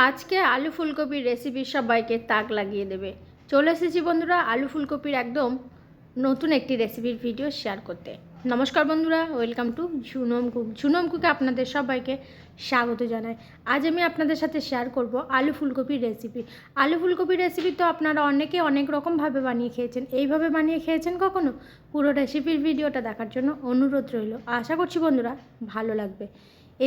আজকে আলু ফুলকপির রেসিপি সবাইকে তাক লাগিয়ে দেবে। চলে এসেছি বন্ধুরা আলু ফুলকপির একদম নতুন একটি রেসিপির ভিডিও শেয়ার করতে। নমস্কার বন্ধুরা, welcome to Jhunam cook. Jhunam কুকে আপনাদের সবাইকে স্বাগত জানাই। আজ আমি আপনাদের সাথে শেয়ার করব আলু ফুলকপির রেসিপি। আলু ফুলকপির রেসিপি তো আপনারা অনেকে অনেক রকমভাবে বানিয়ে খেয়েছেন। এইভাবে বানিয়ে খেয়েছেন কখনো? পুরো রেসিপির ভিডিওটা দেখার জন্য অনুরোধ রইল। আশা করছি বন্ধুরা ভালো লাগবে।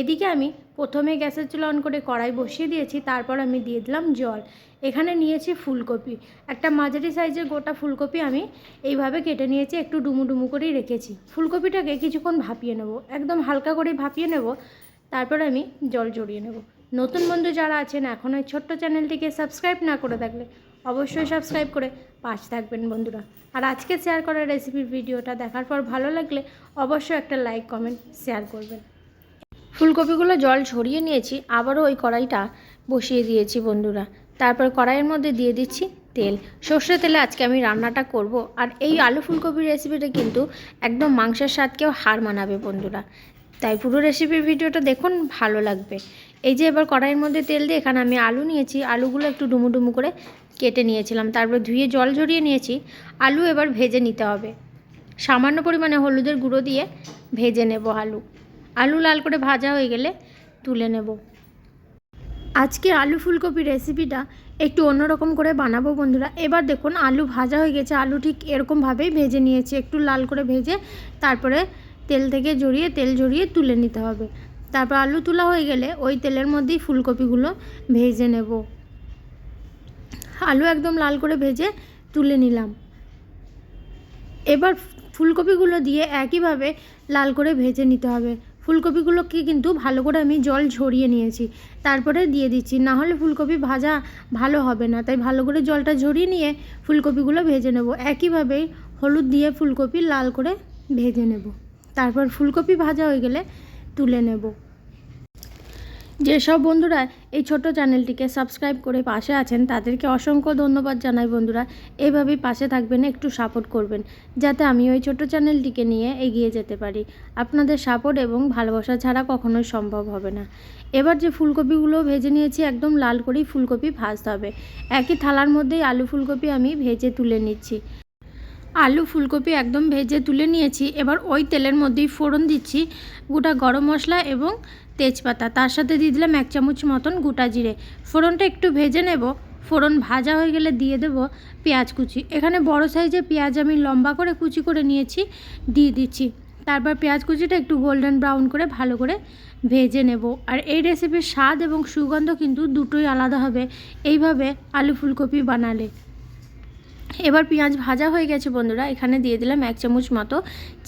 এদিকে আমি প্রথমে গ্যাসের চুলা অন করে কড়াই বসিয়ে দিয়েছি, তারপর আমি দিয়ে দিলাম জল। এখানে নিয়েছি ফুলকপি, একটা মাঝারি সাইজের গোটা ফুলকপি আমি এইভাবে কেটে নিয়েছি, একটু ডুমু ডুমু করেই রেখেছি। ফুলকপিটাকে কিছুক্ষণ ভাপিয়ে নেব, একদম হালকা করে ভাপিয়ে নেব, তারপর আমি জল জড়িয়ে নেব। নতুন বন্ধু যারা আছেন এখন ওই ছোট্ট চ্যানেলটিকে সাবস্ক্রাইব না করে থাকলে অবশ্যই সাবস্ক্রাইব করে পাশে থাকবেন বন্ধুরা। আর আজকে শেয়ার করা রেসিপির ভিডিওটা দেখার পর ভালো লাগলে অবশ্যই একটা লাইক কমেন্ট শেয়ার করবেন। ফুলকপিগুলো জল ঝরিয়ে নিয়েছি, আবারও ওই কড়াইটা বসিয়ে দিয়েছি বন্ধুরা। তারপর কড়াইয়ের মধ্যে দিয়ে দিচ্ছি তেল। সর্ষে তেলে আজকে আমি রান্নাটা করব। আর এই আলু ফুলকপির রেসিপিটা কিন্তু একদম মাংসের স্বাদকেও হার মানাবে বন্ধুরা, তাই পুরো রেসিপির ভিডিওটা দেখুন, ভালো লাগবে। এই যে এবার কড়াইয়ের মধ্যে তেল দিয়ে এখানে আমি আলু নিয়েছি, আলুগুলো একটু ডুমু ডুমু করে কেটে নিয়েছিলাম, তারপর ধুয়ে জল ঝরিয়ে নিয়েছি। আলু এবার ভেজে নিতে হবে, সামান্য পরিমাণে হলুদের গুঁড়ো দিয়ে ভেজে নেব আলু লাল করে ভাজা হয়ে গেলে তুলে নেব। আজকে আলু ফুলকপি রেসিপিটা একটু অন্যরকম করে বানাবো বন্ধুরা। এবার দেখুন আলু ভাজা হয়ে গেছে, আলু ঠিক এরকমভাবেই ভেজে নিয়েছি, একটু লাল করে ভেজে তারপরে তেল ঝরিয়ে তুলে নিতে হবে। তারপর আলু তোলা হয়ে গেলে ওই তেলের মধ্যেই ফুলকপিগুলো ভেজে নেব। আলু একদম লাল করে ভেজে তুলে নিলাম। এবার ফুলকপিগুলো দিয়ে একইভাবে লাল করে ভেজে নিতে হবে। ফুলকপিগুলোকে কিন্তু ভালো করে আমি জল ঝরিয়ে নিয়েছি, তারপরে দিয়ে দিচ্ছি, না হলে ফুলকপি ভাজা ভালো হবে না। তাই ভালো করে জলটা ঝরিয়ে নিয়ে ফুলকপিগুলো ভেজে নেব। একইভাবেই হলুদ দিয়ে ফুলকপি লাল করে ভেজে নেব। তারপর ফুলকপি ভাজা হয়ে গেলে তুলে নেব। যেসব বন্ধুরা এই ছোট চ্যানেলটিকে সাবস্ক্রাইব করে পাশে আছেন তাদেরকে অসংখ্য ধন্যবাদ জানাই বন্ধুরা। এইভাবেই পাশে থাকবেন, একটু সাপোর্ট করবেন, যাতে আমি ওই ছোট চ্যানেলটিকে নিয়ে এগিয়ে যেতে পারি। আপনাদের সাপোর্ট এবং ভালোবাসা ছাড়া কখনোই সম্ভব হবে না। এবার যে ফুলকপিগুলো ভেজে নিয়েছি একদম লাল করেই ফুলকপি ভাজতে হবে। একই থালার মধ্যেই আলু ফুলকপি আমি ভেজে তুলে নিচ্ছি। আলু ফুলকপি একদম ভেজে তুলে নিয়েছি। এবার ওই তেলের মধ্যেই ফোড়ন দিচ্ছি গোটা গরম মশলা এবং তেজপাতা, তার সাথে দিয়ে দিলাম 1 চামচ মতন গোটা জিরে। ফোড়নটা একটু ভেজে নেব। ফোড়ন ভাজা হয়ে গেলে দিয়ে দেব পেঁয়াজ কুচি। এখানে বড় সাইজের পেঁয়াজ আমি লম্বা করে কুচি করে নিয়েছি, দিয়ে দিচ্ছি। তারপর পেঁয়াজ কুচিটা একটু গোল্ডেন ব্রাউন করে ভালো করে ভেজে নেব। আর এই রেসিপির স্বাদ এবং সুগন্ধ কিন্তু দুটোই আলাদা হবে এইভাবে আলু ফুলকপি বানালে। এবার পেঁয়াজ ভাজা হয়ে গেছে বন্ধুরা, এখানে দিয়ে দিলাম 1 চামচ মতো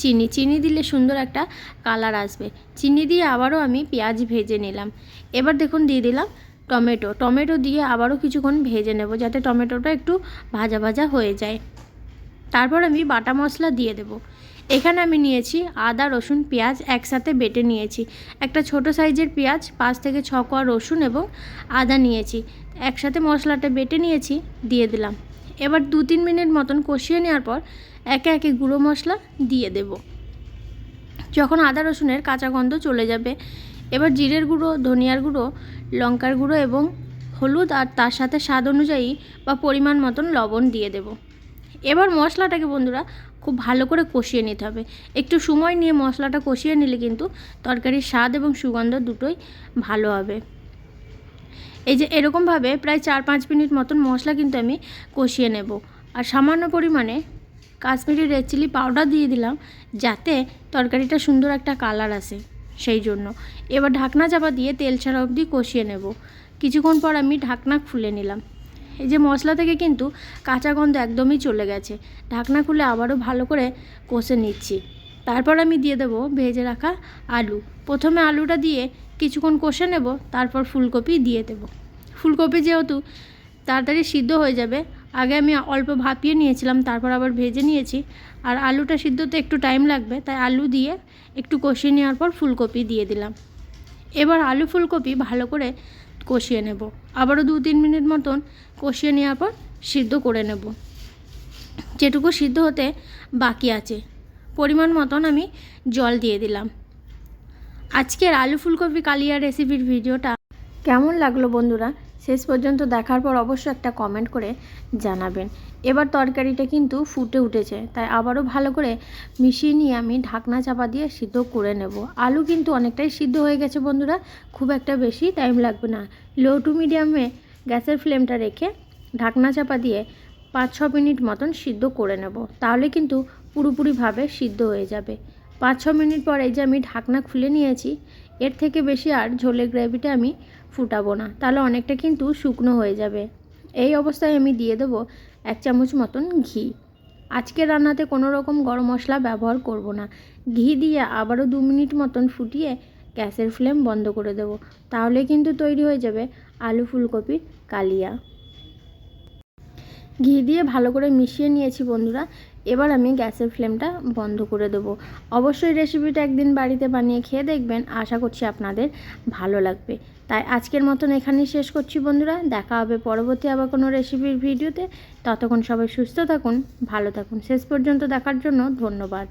চিনি দিলে সুন্দর একটা কালার আসবে। চিনি দিয়ে আবারও আমি পেঁয়াজ ভেজে নিলাম। এবার দেখুন দিয়ে দিলাম টমেটো দিয়ে আবারও কিছুক্ষণ ভেজে নেব, যাতে টমেটোটা একটু ভাজা ভাজা হয়ে যায়। তারপর আমি বাটা মশলা দিয়ে দেব। এখানে আমি নিয়েছি আদা রসুন পেঁয়াজ একসাথে বেটে নিয়েছি। একটা ছোট সাইজের পেঁয়াজ, 5 থেকে 6 কোয়া রসুন এবং আদা নিয়েছি, একসাথে মশলাটা বেটে নিয়েছি, দিয়ে দিলাম। এবার 2-3 মিনিট মতন কষিয়ে নেওয়ার পর একে একে গুঁড়ো মশলা দিয়ে দেব। যখন আদা রসুনের কাঁচা গন্ধ চলে যাবে, এবার জিরের গুঁড়ো, ধনিয়ার গুঁড়ো, লঙ্কার গুঁড়ো এবং হলুদ, আর তার সাথে স্বাদ অনুযায়ী বা পরিমাণ মতন লবণ দিয়ে দেব। এবার মশলাটাকে বন্ধুরা খুব ভালো করে কষিয়ে নিতে হবে। একটু সময় নিয়ে মশলাটা কষিয়ে নিলে কিন্তু তরকারির স্বাদ এবং সুগন্ধ দুটোই ভালো হবে। এই যে এরকমভাবে প্রায় 4-5 মিনিট মতন মশলা কিন্তু আমি কষিয়ে নেব। আর সামান্য পরিমাণে কাশ্মীরি রেড চিলি পাউডার দিয়ে দিলাম, যাতে তরকারিটা সুন্দর একটা কালার আসে, সেই জন্য। এবার ঢাকনা চাপা দিয়ে তেল ছাড়া অবধি কষিয়ে নেব। কিছুক্ষণ পর আমি ঢাকনা খুলে নিলাম। এই যে মশলা থেকে কিন্তু কাঁচা গন্ধ একদমই চলে গেছে। ঢাকনা খুলে আবারও ভালো করে কষে নিচ্ছি। তারপর আমি দিয়ে দেবো ভেজে রাখা আলু। প্রথমে আলুটা দিয়ে কিছুক্ষণ কষে নেব, তারপর ফুলকপি দিয়ে দেব। ফুলকপি যেহেতু তাড়াতাড়ি সিদ্ধ হয়ে যাবে, আগে আমি অল্প ভাপিয়ে নিয়েছিলাম, তারপর আবার ভেজে নিয়েছি। আর আলুটা সিদ্ধতে একটু টাইম লাগবে, তাই আলু দিয়ে একটু কষিয়ে নেওয়ার পর ফুলকপি দিয়ে দিলাম। এবার আলু ফুলকপি ভালো করে কষিয়ে নেব। আবারও 2-3 মিনিট মতন কষিয়ে নেওয়ার পর সিদ্ধ করে নেব। যেটুকু সিদ্ধ হতে বাকি আছে পরিমাণ মতন আমি জল দিয়ে দিলাম। আজকের আলু ফুলকপি কালিয়া রেসিপির ভিডিওটা কেমন লাগলো বন্ধুরা শেষ পর্যন্ত দেখার পর অবশ্যই একটা কমেন্ট করে জানাবেন। এবার তরকারিটা কিন্তু ফুটে উঠেছে, তাই আবারও ভালো করে মিশিয়ে নিয়ে আমি ঢাকনা চাপা দিয়ে সিদ্ধ করে নেব। আলু কিন্তু অনেকটাই সিদ্ধ হয়ে গেছে বন্ধুরা, খুব একটা বেশি টাইম লাগবে না। লো টু মিডিয়ামে গ্যাসের ফ্লেমটা রেখে ঢাকনা চাপা দিয়ে 5-6 মিনিট মতন সিদ্ধ করে নেব, তাহলে কিন্তু পুরোপুরিভাবে সিদ্ধ হয়ে যাবে। 5-6 মিনিট পর এই যে আমি ঢাকনা খুলে নিয়েছি। এর থেকে বেশি আর ঝোলের গ্রেভিটা আমি ফুটাবো না, তাহলে অনেকটা কিন্তু শুকনো হয়ে যাবে। এই অবস্থায় আমি দিয়ে দেবো 1 চামচ মতন ঘি। আজকে রান্নাতে কোনো রকম গরম মশলা ব্যবহার করব না। ঘি দিয়ে আবারও 2 মিনিট মতন ফুটিয়ে গ্যাসের ফ্লেম বন্ধ করে দেবো, তাহলে কিন্তু তৈরি হয়ে যাবে আলু ফুলকপির কালিয়া। ঘি দিয়ে ভালো করে মিশিয়ে নিয়েছি বন্ধুরা। এবার আমি গ্যাসের ফ্লেমটা বন্ধ করে দেবো। অবশ্যই রেসিপিটা একদিন বাড়িতে বানিয়ে খেয়ে দেখবেন, আশা করছি আপনাদের ভালো লাগবে। তাই আজকের মতন এখানেই শেষ করছি বন্ধুরা। দেখা হবে পরবর্তী আবার কোনো রেসিপির ভিডিওতে। ততক্ষণ সবাই সুস্থ থাকুন, ভালো থাকুন। শেষ পর্যন্ত দেখার জন্য ধন্যবাদ।